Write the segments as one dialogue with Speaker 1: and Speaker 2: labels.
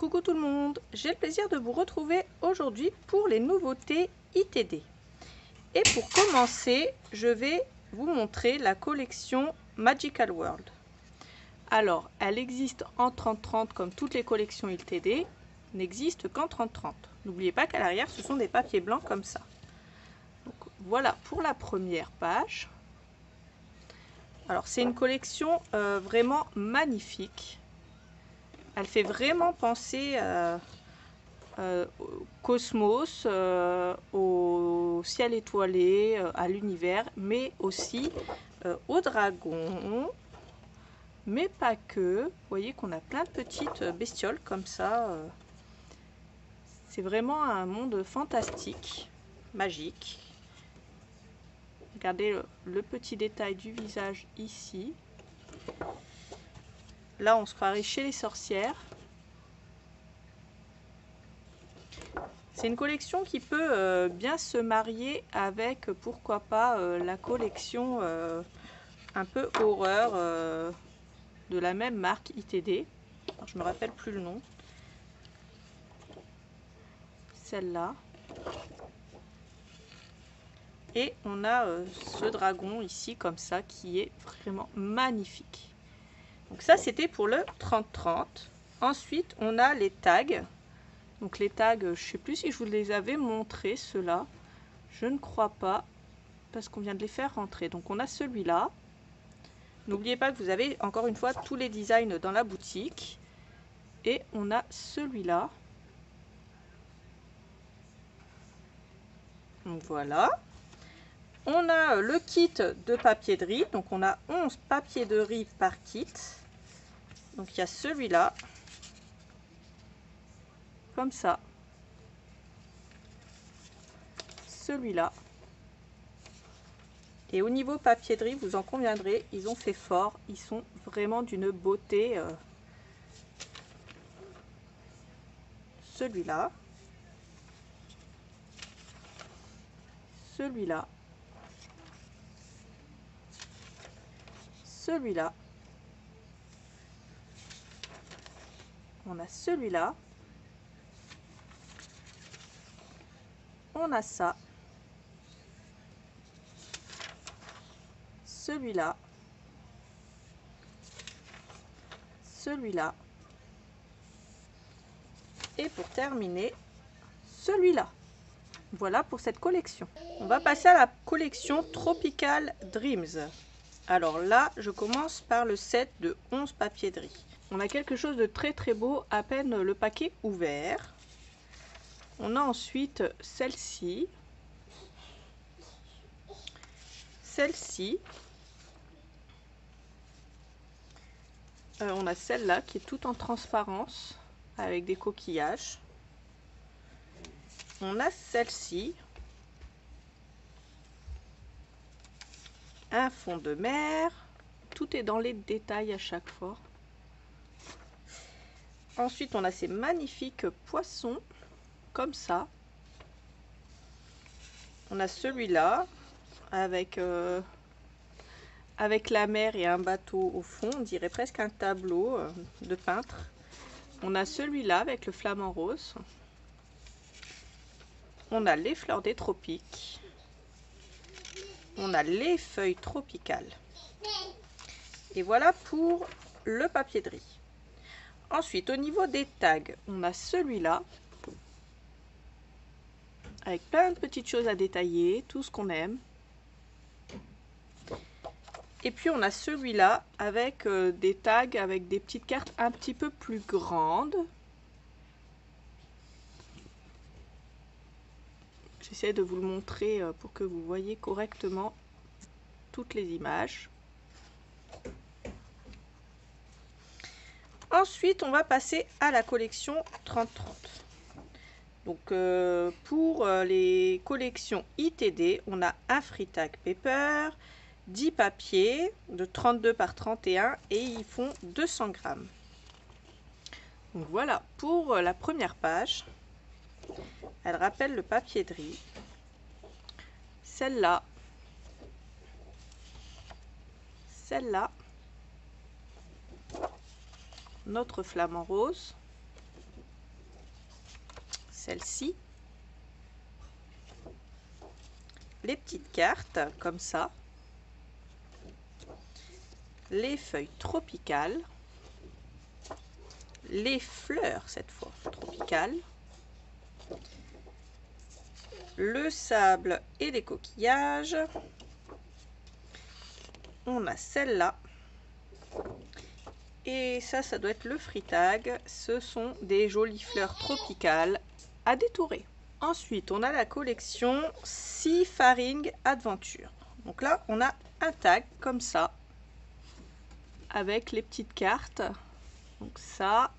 Speaker 1: Coucou tout le monde, j'ai le plaisir de vous retrouver aujourd'hui pour les nouveautés ITD. Et pour commencer, je vais vous montrer la collection Magical World. Alors, elle existe en 30-30 comme toutes les collections ITD, n'existe qu'en 30-30. N'oubliez pas qu'à l'arrière, ce sont des papiers blancs comme ça. Donc, voilà pour la première page. Alors, c'est une collection vraiment magnifique. Elle fait vraiment penser au cosmos, au ciel étoilé, à l'univers, mais aussi aux dragons, mais pas que. Vous voyez qu'on a plein de petites bestioles comme ça. C'est vraiment un monde fantastique, magique. Regardez le petit détail du visage ici. Là, on se croirait chez les sorcières. C'est une collection qui peut bien se marier avec, pourquoi pas, la collection un peu horreur de la même marque ITD. Alors, je me rappelle plus le nom. Celle-là. Et on a ce dragon ici, comme ça, qui est vraiment magnifique. Donc ça, c'était pour le 30-30. Ensuite, on a les tags. Donc les tags, je ne sais plus si je vous les avais montrés, ceux-là. Je ne crois pas, parce qu'on vient de les faire rentrer. Donc on a celui-là. N'oubliez pas que vous avez, encore une fois, tous les designs dans la boutique. Et on a celui-là. Donc voilà. On a le kit de papier de riz. Donc on a 11 papiers de riz par kit. Donc il y a celui-là. Comme ça. Celui-là. Et au niveau papier de riz, vous en conviendrez, ils ont fait fort. Ils sont vraiment d'une beauté. Celui-là. Celui-là. Celui-là. On a celui-là. On a ça. Celui-là. Celui-là. Et pour terminer, celui-là. Voilà pour cette collection. On va passer à la collection Tropical Dreams. Alors là, je commence par le set de 11 papiers de riz. On a quelque chose de très très beau, à peine le paquet ouvert. On a ensuite celle-ci. Celle-ci. On a celle-là qui est toute en transparence avec des coquillages. On a celle-ci. Un fond de mer. Tout est dans les détails à chaque fois. Ensuite, on a ces magnifiques poissons, comme ça. On a celui-là, avec la mer et un bateau au fond. On dirait presque un tableau de peintre. On a celui-là avec le flamant rose. On a les fleurs des tropiques. On a les feuilles tropicales. Et voilà pour le papier de riz. Ensuite, au niveau des tags, on a celui-là, avec plein de petites choses à détailler, tout ce qu'on aime. Et puis on a celui-là, avec des tags, avec des petites cartes un petit peu plus grandes. J'essaie de vous le montrer pour que vous voyez correctement toutes les images. Ensuite, on va passer à la collection 30-30. Donc, pour les collections ITD, on a un free tag paper, 10 papiers de 32 par 31 et ils font 200 grammes. Donc voilà pour la première page. Elle rappelle le papier de riz. Celle-là. Celle-là. Notre flamant rose. celle-ci. Les petites cartes, comme ça. Les feuilles tropicales. Les fleurs, cette fois, tropicales. Le sable et les coquillages. On a celle-là. Et ça doit être le free tag. Ce sont des jolies fleurs tropicales à détourer. Ensuite, on a la collection Seafaring Adventure. Donc là, on a un tag comme ça, avec les petites cartes. Donc ça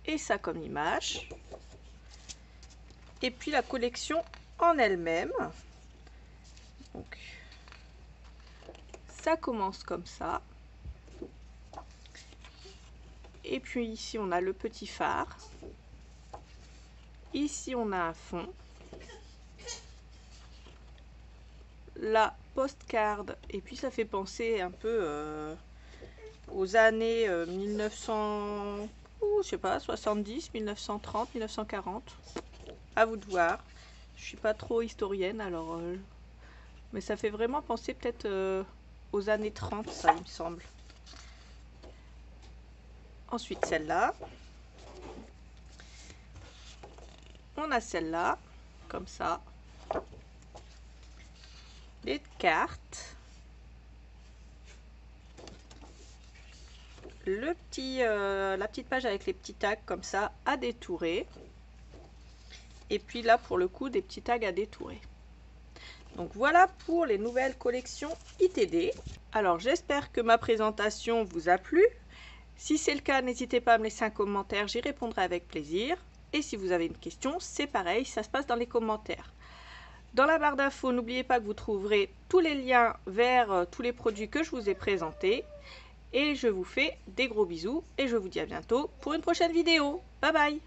Speaker 1: et ça comme image. Et puis la collection en elle-même. Donc ça commence comme ça. Et puis ici on a le petit phare. Ici on a un fond. La postcard, et puis ça fait penser un peu aux années 1900, je sais pas, 70, 1930, 1940. À vous de voir. Je suis pas trop historienne, alors mais ça fait vraiment penser peut-être aux années 30, ça il me semble. Ensuite celle-là. On a celle-là, comme ça. Les cartes. La petite page avec les petits tags comme ça à détourer. Et puis là pour le coup des petits tags à détourer. Donc voilà pour les nouvelles collections ITD. Alors j'espère que ma présentation vous a plu. Si c'est le cas, n'hésitez pas à me laisser un commentaire, j'y répondrai avec plaisir. Et si vous avez une question, c'est pareil, ça se passe dans les commentaires. Dans la barre d'infos, n'oubliez pas que vous trouverez tous les liens vers tous les produits que je vous ai présentés. Et je vous fais des gros bisous et je vous dis à bientôt pour une prochaine vidéo. Bye bye!